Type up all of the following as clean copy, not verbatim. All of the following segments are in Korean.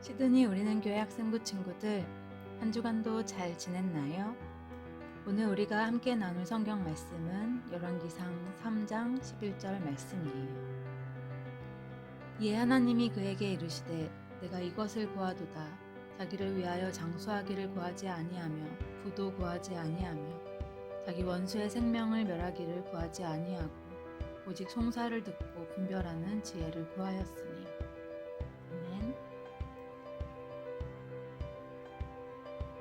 시드니 우리는 교회 학생부 친구들, 한 주간도 잘 지냈나요? 오늘 우리가 함께 나눌 성경 말씀은 열왕기상 3장 11절 말씀이에요. 이에 하나님이 그에게 이르시되 내가 이것을 구하도다. 자기를 위하여 장수하기를 구하지 아니하며 부도 구하지 아니하며 자기 원수의 생명을 멸하기를 구하지 아니하고 오직 송사를 듣고 분별하는 지혜를 구하였으니. 아멘.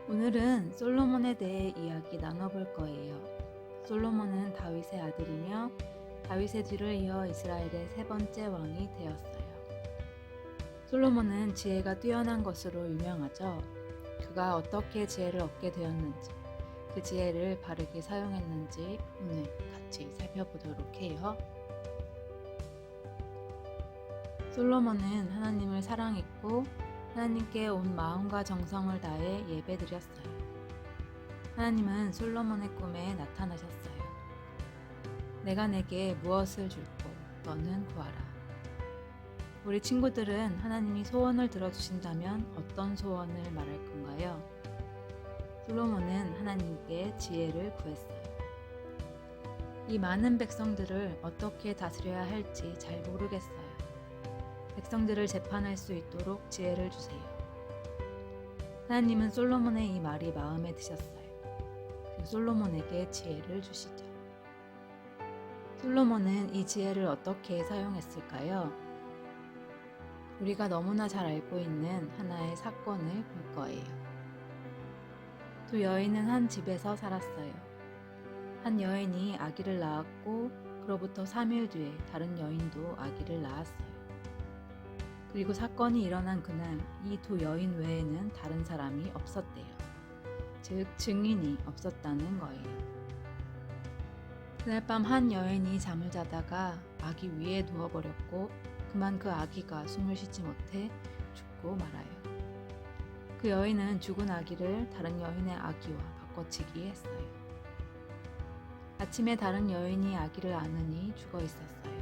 오늘은 솔로몬에 대해 이야기 나눠볼 거예요. 솔로몬은 다윗의 아들이며 다윗의 뒤를 이어 이스라엘의 세 번째 왕이 되었어요. 솔로몬은 지혜가 뛰어난 것으로 유명하죠. 그가 어떻게 지혜를 얻게 되었는지, 그 지혜를 바르게 사용했는지 오늘 같이 살펴보도록 해요. 솔로몬은 하나님을 사랑했고 하나님께 온 마음과 정성을 다해 예배드렸어요. 하나님은 솔로몬의 꿈에 나타나셨어요. 내가 내게 무엇을 줄고 너는 구하라. 우리 친구들은 하나님이 소원을 들어주신다면 어떤 소원을 말할 건가요? 솔로몬은 하나님께 지혜를 구했어요. 이 많은 백성들을 어떻게 다스려야 할지 잘 모르겠어요. 백성들을 재판할 수 있도록 지혜를 주세요. 하나님은 솔로몬의 이 말이 마음에 드셨어요. 그리고 솔로몬에게 지혜를 주시죠. 솔로몬은 이 지혜를 어떻게 사용했을까요? 우리가 너무나 잘 알고 있는 하나의 사건을 볼 거예요. 두 여인은 한 집에서 살았어요. 한 여인이 아기를 낳았고 그로부터 3일 뒤에 다른 여인도 아기를 낳았어요. 그리고 사건이 일어난 그날 이 두 여인 외에는 다른 사람이 없었대요. 즉 증인이 없었다는 거예요. 그날 밤 한 여인이 잠을 자다가 아기 위에 누워버렸고 그만 그 아기가 숨을 쉬지 못해 죽고 말아요. 그 여인은 죽은 아기를 다른 여인의 아기와 바꿔치기 했어요. 아침에 다른 여인이 아기를 안으니 죽어 있었어요.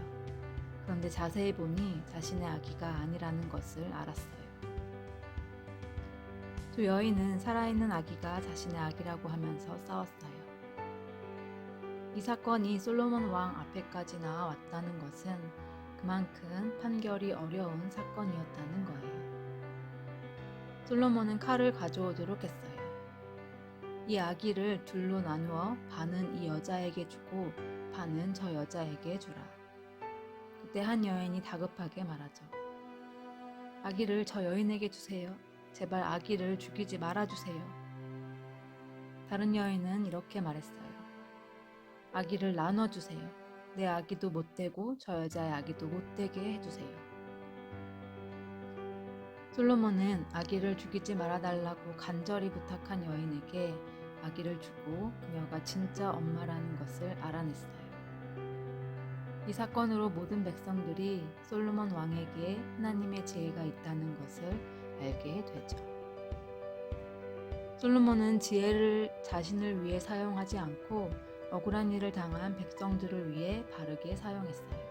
그런데 자세히 보니 자신의 아기가 아니라는 것을 알았어요. 두 여인은 살아있는 아기가 자신의 아기라고 하면서 싸웠어요. 이 사건이 솔로몬 왕 앞에까지 나아왔다는 것은 그만큼 판결이 어려운 사건이었다는 거예요. 솔로몬은 칼을 가져오도록 했어요. 이 아기를 둘로 나누어 반은 이 여자에게 주고 반은 저 여자에게 주라. 그때 한 여인이 다급하게 말하죠. 아기를 저 여인에게 주세요. 제발 아기를 죽이지 말아주세요. 다른 여인은 이렇게 말했어요. 아기를 나눠주세요. 내 아기도 못되고 저 여자의 아기도 못되게 해주세요. 솔로몬은 아기를 죽이지 말아달라고 간절히 부탁한 여인에게 아기를 주고 그녀가 진짜 엄마라는 것을 알아냈어요. 이 사건으로 모든 백성들이 솔로몬 왕에게 하나님의 지혜가 있다는 것을 알게 되죠. 솔로몬은 지혜를 자신을 위해 사용하지 않고 억울한 일을 당한 백성들을 위해 바르게 사용했어요.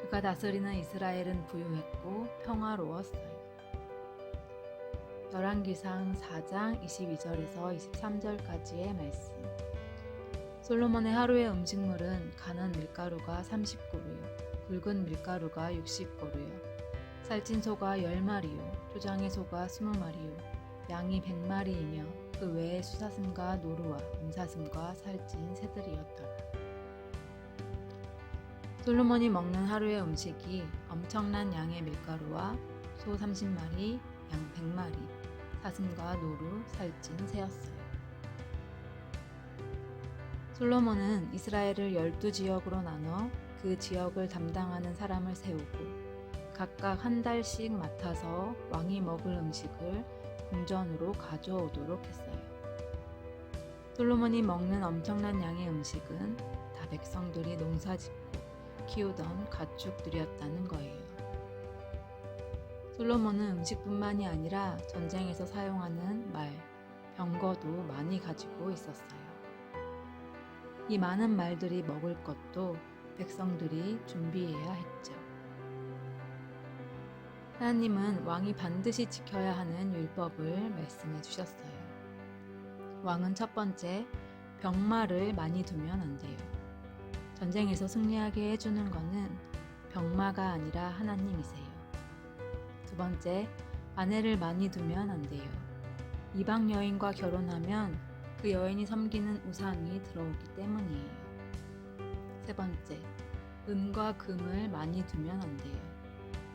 그가 다스리는 이스라엘은 부유했고 평화로웠어요. 열왕기상 4장 22절에서 23절까지의 말씀. 솔로몬의 하루의 음식물은 간한 밀가루가 30그루요, 굵은 밀가루가 60그루요, 살찐 소가 10마리요, 초장의 소가 20마리요, 양이 100마리이며 그 외에 수사슴과 노루와 암사슴과 살찐 새들이었더라. 솔로몬이 먹는 하루의 음식이 엄청난 양의 밀가루와 소 30마리, 양 100마리, 사슴과 노루, 살찐 새였어요. 솔로몬은 이스라엘을 12지역으로 나눠 그 지역을 담당하는 사람을 세우고 각각 한 달씩 맡아서 왕이 먹을 음식을 궁전으로 가져오도록 했어요. 솔로몬이 먹는 엄청난 양의 음식은 다 백성들이 농사짓고 키우던 가축들이었다는 거예요. 솔로몬은 음식뿐만이 아니라 전쟁에서 사용하는 말, 병거도 많이 가지고 있었어요. 이 많은 말들이 먹을 것도 백성들이 준비해야 했죠. 하나님은 왕이 반드시 지켜야 하는 율법을 말씀해 주셨어요. 왕은 첫 번째, 병마를 많이 두면 안 돼요. 전쟁에서 승리하게 해주는 것은 병마가 아니라 하나님이세요. 두 번째, 아내를 많이 두면 안 돼요. 이방 여인과 결혼하면 그 여인이 섬기는 우상이 들어오기 때문이에요. 세 번째, 은과 금을 많이 두면 안 돼요.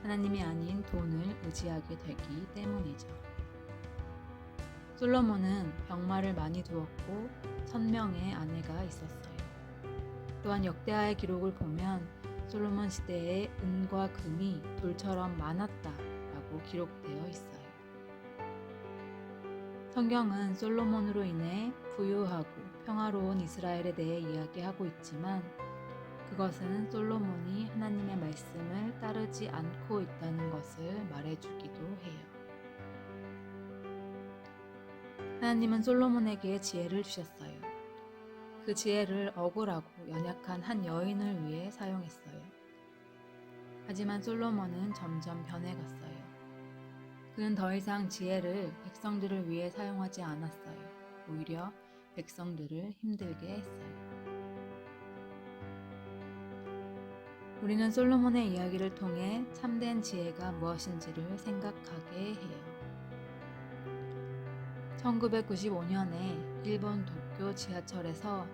하나님이 아닌 돈을 의지하게 되기 때문이죠. 솔로몬은 병마를 많이 두었고 1000명의 아내가 있었어요. 또한 역대하의 기록을 보면 솔로몬 시대에 은과 금이 돌처럼 많았다라고 기록되어 있어요. 성경은 솔로몬으로 인해 부유하고 평화로운 이스라엘에 대해 이야기하고 있지만 그것은 솔로몬이 하나님의 말씀을 따르지 않고 있다는 것을 말해주기도 해요. 하나님은 솔로몬에게 지혜를 주셨어요. 그 지혜를 억울하고 연약한 한 여인을 위해 사용했어요. 하지만 솔로몬은 점점 변해갔어요. 그는 더 이상 지혜를 백성들을 위해 사용하지 않았어요. 오히려 백성들을 힘들게 했어요. 우리는 솔로몬의 이야기를 통해 참된 지혜가 무엇인지를 생각하게 해요. 1995년에 일본 도쿄 지하철에서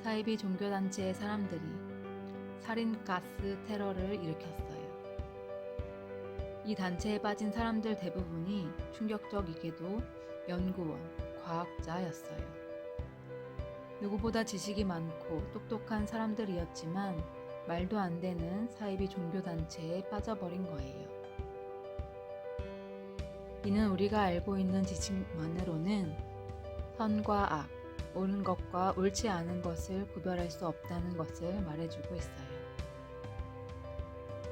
사이비 종교단체의 사람들이 살인가스 테러를 일으켰어요. 이 단체에 빠진 사람들 대부분이 충격적이게도 연구원, 과학자였어요. 누구보다 지식이 많고 똑똑한 사람들이었지만 말도 안 되는 사이비 종교단체에 빠져버린 거예요. 이는 우리가 알고 있는 지식만으로는 선과 악, 옳은 것과 옳지 않은 것을 구별할 수 없다는 것을 말해주고 있어요.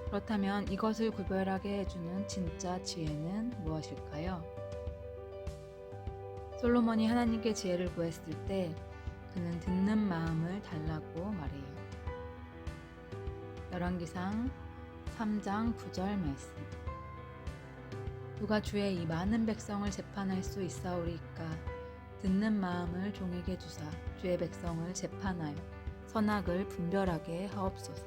그렇다면 이것을 구별하게 해주는 진짜 지혜는 무엇일까요? 솔로몬이 하나님께 지혜를 구했을 때 그는 듣는 마음을 달라고 말해요. 열왕기상 3장 9절 말씀. 누가 주의 이 많은 백성을 재판할 수 있사오리이까 듣는 마음을 종에게 주사 주의 백성을 재판하여 선악을 분별하게 하옵소서.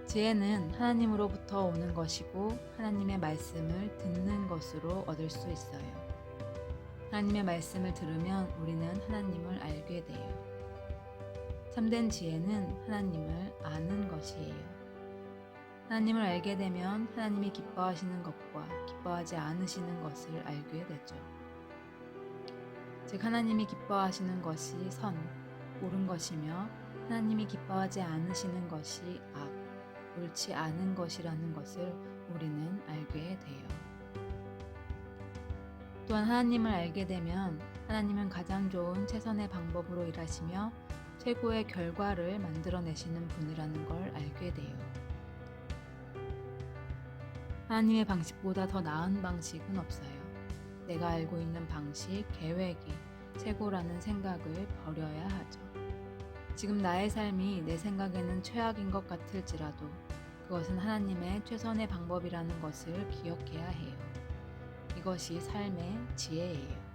지혜는 하나님으로부터 오는 것이고 하나님의 말씀을 듣는 것으로 얻을 수 있어요. 하나님의 말씀을 들으면 우리는 하나님을 알게 돼요. 참된 지혜는 하나님을 아는 것이에요. 하나님을 알게 되면 하나님이 기뻐하시는 것과 기뻐하지 않으시는 것을 알게 되죠. 즉 하나님이 기뻐하시는 것이 선, 옳은 것이며 하나님이 기뻐하지 않으시는 것이 악, 옳지 않은 것이라는 것을 우리는 알게 돼요. 또한 하나님을 알게 되면 하나님은 가장 좋은 최선의 방법으로 일하시며 최고의 결과를 만들어내시는 분이라는 걸 알게 돼요. 하나님의 방식보다 더 나은 방식은 없어요. 내가 알고 있는 방식, 계획이 최고라는 생각을 버려야 하죠. 지금 나의 삶이 내 생각에는 최악인 것 같을지라도 그것은 하나님의 최선의 방법이라는 것을 기억해야 해요. 이것이 삶의 지혜예요.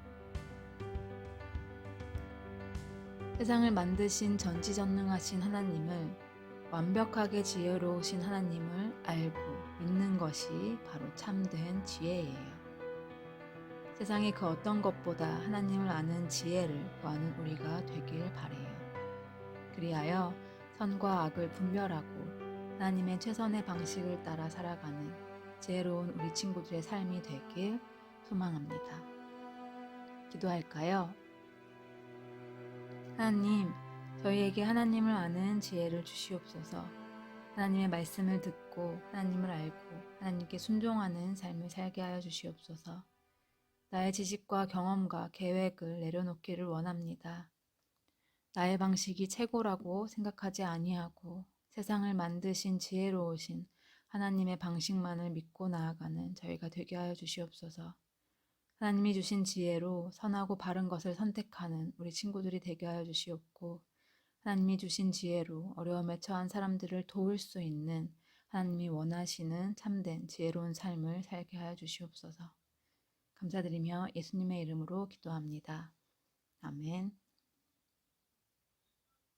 세상을 만드신 전지전능하신 하나님을, 완벽하게 지혜로우신 하나님을 알고 믿는 것이 바로 참된 지혜예요. 세상의 그 어떤 것보다 하나님을 아는 지혜를 구하는 우리가 되길 바라요. 그리하여 선과 악을 분별하고 하나님의 최선의 방식을 따라 살아가는 지혜로운 우리 친구들의 삶이 되길 소망합니다. 기도할까요? 하나님, 저희에게 하나님을 아는 지혜를 주시옵소서. 하나님의 말씀을 듣고 하나님을 알고 하나님께 순종하는 삶을 살게 하여 주시옵소서. 나의 지식과 경험과 계획을 내려놓기를 원합니다. 나의 방식이 최고라고 생각하지 아니하고 세상을 만드신 지혜로우신 하나님의 방식만을 믿고 나아가는 저희가 되게 하여 주시옵소서. 하나님이 주신 지혜로 선하고 바른 것을 선택하는 우리 친구들이 되게 하여 주시옵고, 하나님이 주신 지혜로 어려움에 처한 사람들을 도울 수 있는 하나님이 원하시는 참된 지혜로운 삶을 살게 하여 주시옵소서. 감사드리며 예수님의 이름으로 기도합니다. 아멘.